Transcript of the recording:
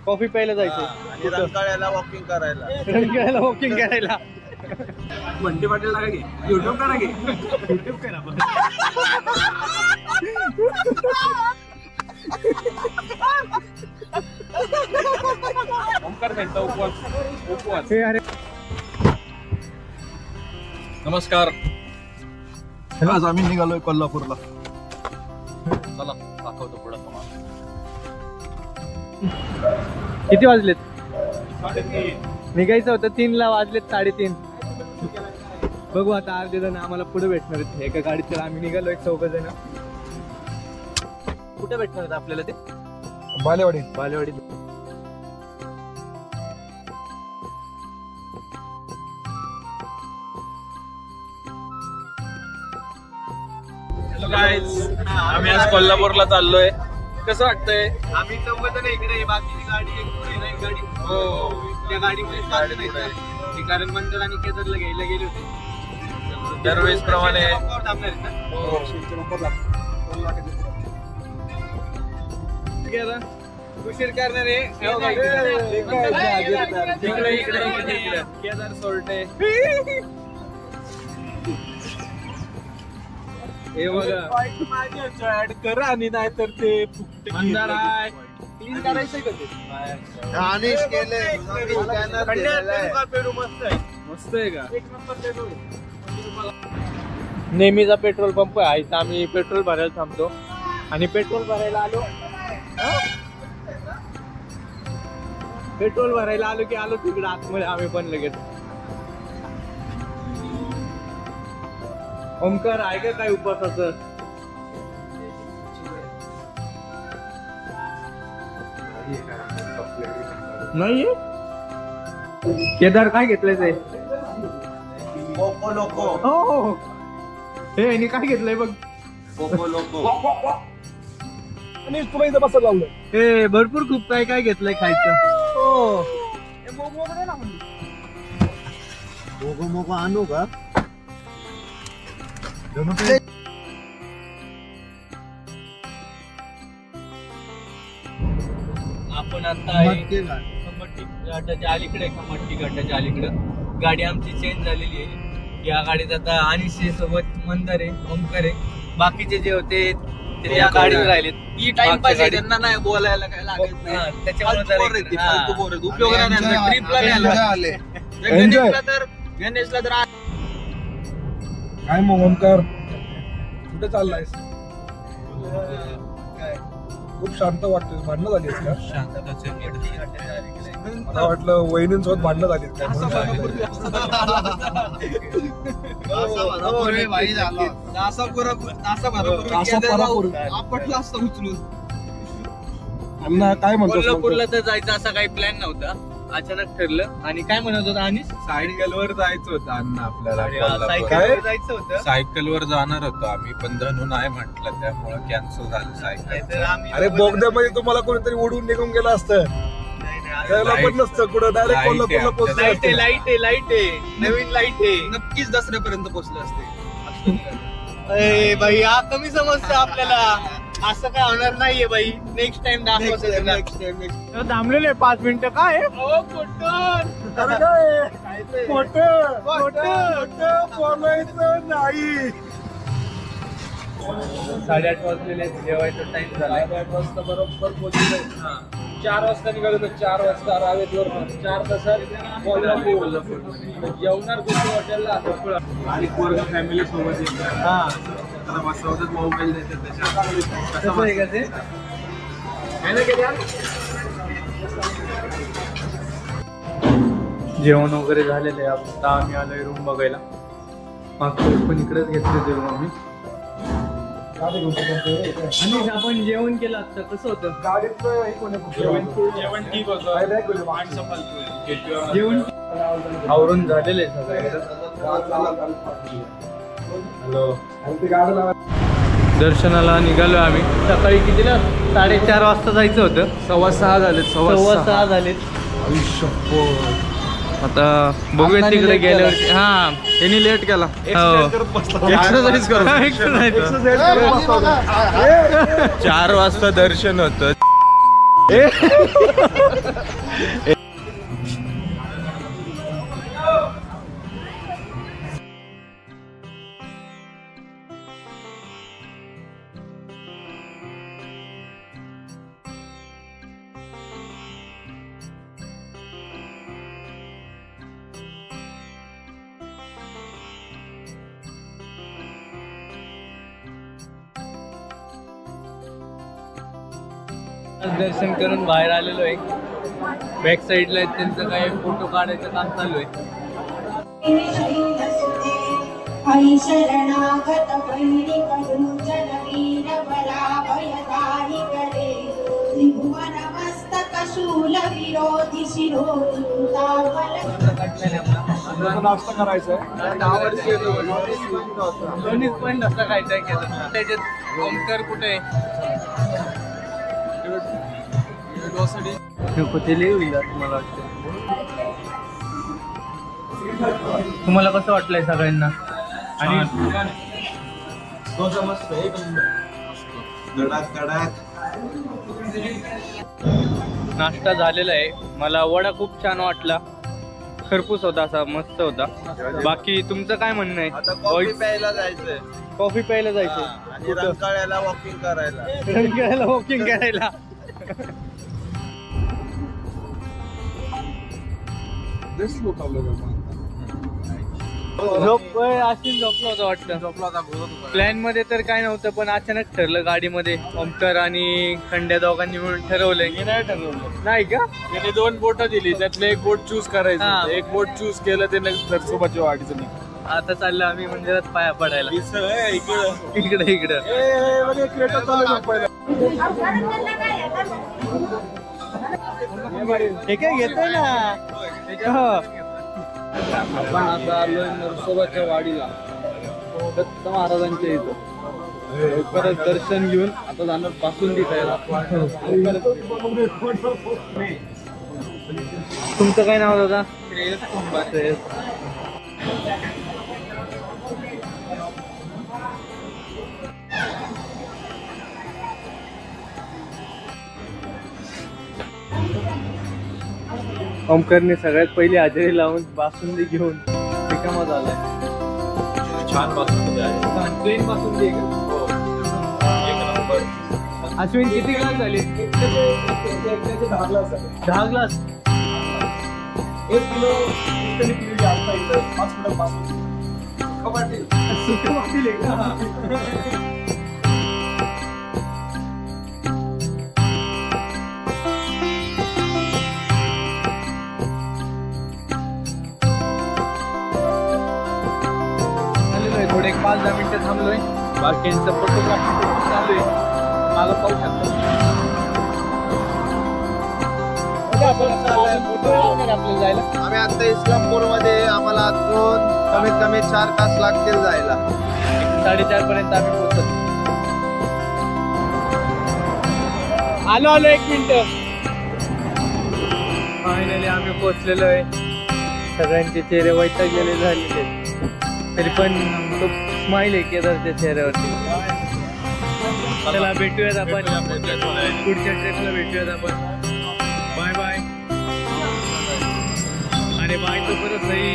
Coffee प्यायला जायचं आणि रंकाळ्याला वॉकिंग करायला. रंकाळ्याला वॉकिंग करायला. बंटी पाटील टाका की युट्यूब करा की युट्यूब करा. ओंकार खायचा उपवास. हे अरे नमस्कार. आज आम्ही निघालोय कोल्हापूरला. चला दाखवतो पुढं तुम्हाला. किती वाजलेत? निघायचं होतं 3ला, वाजलेत 3:30. बघू आता अर्धे जण आम्हाला पुढे भेटणार आहेत एका गाडीत. तर आम्ही निघालो एक 4 जण. कुठे भेटणार आहेत आपल्याला ते? बालेवाडी. बालेवाडी. आम्ही आज कोल्हापूरला चाललोय. कसं वाटतंय? आम्ही 4 जण इकडे, बाकीची गाडी एक पुढे नाही गाडी. हो त्या गाडीमध्ये चालले नाही कारण मंदिर आणि केदारला घ्यायला गेले होते. दरवेळेस प्रमाणे थांबणार आहेत ना. उशीर करणारे इकडे केदार सोडते. हे बघा करा आणि नाही तर ते मंदार आहे. क्लीन करायचंय का ते? गाणेश केले. मस्त आहे का? नेहमीचा पेट्रोल पंप आहे. तर आम्ही पेट्रोल भरायला थांबतो आणि पेट्रोल भरायला आलो. पेट्रोल भरायला आलो की आलो तिकडे आतमध्ये आम्ही पण लगेच. ओंकार आहे का काय उपवासाचं? नाहीये. केदार काय घेतलंय ते? Coco Loco. हो हे यांनी काय घेतलंय बघ. Coco Loco. आणि तुला इथं बसायला लावलं. हे भरपूर खूप काय काय घेतलंय खायचं. हो मोगो मोगो आणू का? आपण आता आहे खमटी घाटाच्या अलीकडे. खमटी घाटाच्या अलीकडे गाडी आमची चेंज झालेली आहे. या गाडीत आता अनिशे सोबत मंदार आहे, ओंकार आहे. बाकीचे जे होते ते त्या गाडीत राहिलेत. ही टाइमपास आहे, त्यांना नाही बोलायला काय लागत नाही. त्याच्यामुळे उपयोग नाही. ट्रिपला आले. गणेशला तर काय मग ओंकार कुठे चाललायस? खूप शांत वाटतोय. भांडणं झाली का? मला वाटलं वहिनींसोबत भांडणं झाली काय. अण्णा काय म्हणतो? कोल्हापूरला तर जायचं असा काही प्लॅन नव्हता. अचानक ठरलं. आणि काय म्हणत होता आणि सायकलवर जायचं होतं अण्णा आपल्याला. सायकलवर जायचं होतं. सायकलवर जाणार होतो आम्ही पण धनू नाही म्हटलं त्यामुळे कॅन्सल झालं सायकल. अरे बोगद्यामध्ये तुम्हाला कोणीतरी उडून निघून गेलं असतं. त्याला पण नसतं कुठं. डायरेक्ट कोल्हापूरला पोहोचलं. लाईट आहे नवीन लाईट आहे. नक्कीच दसऱ्यापर्यंत पोहोचले असते. बाई हा कमी समजतं आपल्याला. असं काय होणार नाहीये बाई. नेक्स्ट टाइम दाखवतो. थांबलेले 5 मिनिटं. काय बोलायचं नाही. 8:30 वाजलेले. जेवायचा टाइम झाला. 8 वाजता बरोबर पोहोचले. 4 वाजता निघालो तर 4 वाजता रावेतवर 4 तासात कोल्हापूर. जेवणार कुठे हॉटेलला आणि पूर्ण फॅमिली सोबत येतात. हा त्याला बसवतात मोबाईल देतात त्याच्यात. कसं आहे का ते? जेवण वगैरे झालेलं आहे. आता आम्ही आलोय रूम बघायला. मागच्या वेळेस पण इकडेच घेतले जेवण आम्ही. आणि आपण जेवण केलं आता कसं होतं? जेवण ठीक होतं. जेवण आवरून झालेलं आहे सगळं. दर्शनाला निघालो आम्ही. सकाळी कितीला? 4:30 वाजता जायचं होतं. 6:15 झाले. 6:15 झालेत. आता बघूया तिकडे गेल्यावरती. हा त्यांनी लेट केला. एक्सरसाइज करू. 4 वाजता दर्शन होतं. दर्शन करून बाहेर आलेलो आहे. बॅक साईडला त्यांचं काय फोटो काढायचं काम चालू आहे. आई शरणागत वैरी करुजन वीर बलाभयदाहि करे त्रिभुवन मस्तक शूल विरोधी नाश्ता करायचा आहे. दोन्ही पण रस्ता खायचा केलं. त्याच्यात ओमकार कुठे आहे? तुम्हाला वाटतं तुम्हाला कसं वाटलंय सगळ्यांना? आणि नाश्ता झालेला आहे. मला वडा खूप छान वाटला. खरपूस होता, असा मस्त होता. बाकी तुमचं काय म्हणणं आहे? कॉफी प्यायला जायचंय कॉफी प्यायला जायचं आणि रंकाळ्याला वॉकिंग करायला. रंकाळ्याला वॉकिंग करायला. अशीच झोपला होता वाटतं. प्लॅन मध्ये तर काय नव्हतं, पण अचानक ठरलं गाडीमध्ये. ओमकार आणि खंड्या दोघांनी मिळून ठरवलंय. मी नाही ठरवलं. नाही का? त्याने 2 बोट दिली, त्यातले एक बोट चूज करायचं हा. होतं. एक बोट चूज केलं त्याने नरसोबाच्या वाडीचं निघालं. आता चाललं आम्ही मंदिरात पाया पडायला. इकडे इकडे हे काय घेतोय ना. आपण आता आलोय नरसोबाच्या वाडीला, दत्त महाराजांच्या इथं. परत दर्शन घेऊन आता जाणार बासुंदी खायला. तुमचं काय नाव दादा? ओमकारने सगळ्यात पहिली हजेरी लावून बासुंदी घेऊन रिकामा झालाय. छान बासुंदी आहे. प्लेन बासुंदी आहे का? अश्विन किती ग्लास झाले? 10 ग्लास. 1 किलो पिली आता इथं 5 किलो बासुंदी. थोडे 5-10 मिनिटं थांबलोय. बाकींचं फोटोग्राफी चालू आहे. मागं पाहू शकतो. आपल्याला जायला आम्ही आता इस्लामपूर मध्ये, आम्हाला अजून कमीत कमी 4 तास लागतील जायला. 4:30 पर्यंत आम्ही पोहोचतो. आलो 1 मिनिट. फायनली आम्ही पोहोचलेलो आहे. सगळ्यांचे चेहरे वैतागलेले झालेले, तरी पण तो स्माइल आहे केदारच्या चेहऱ्यावरती. चला भेटूयात आपण पुढच्या ट्रेकला भेटूयात आपण. Bye bye. अरे बाय तो परत नाही.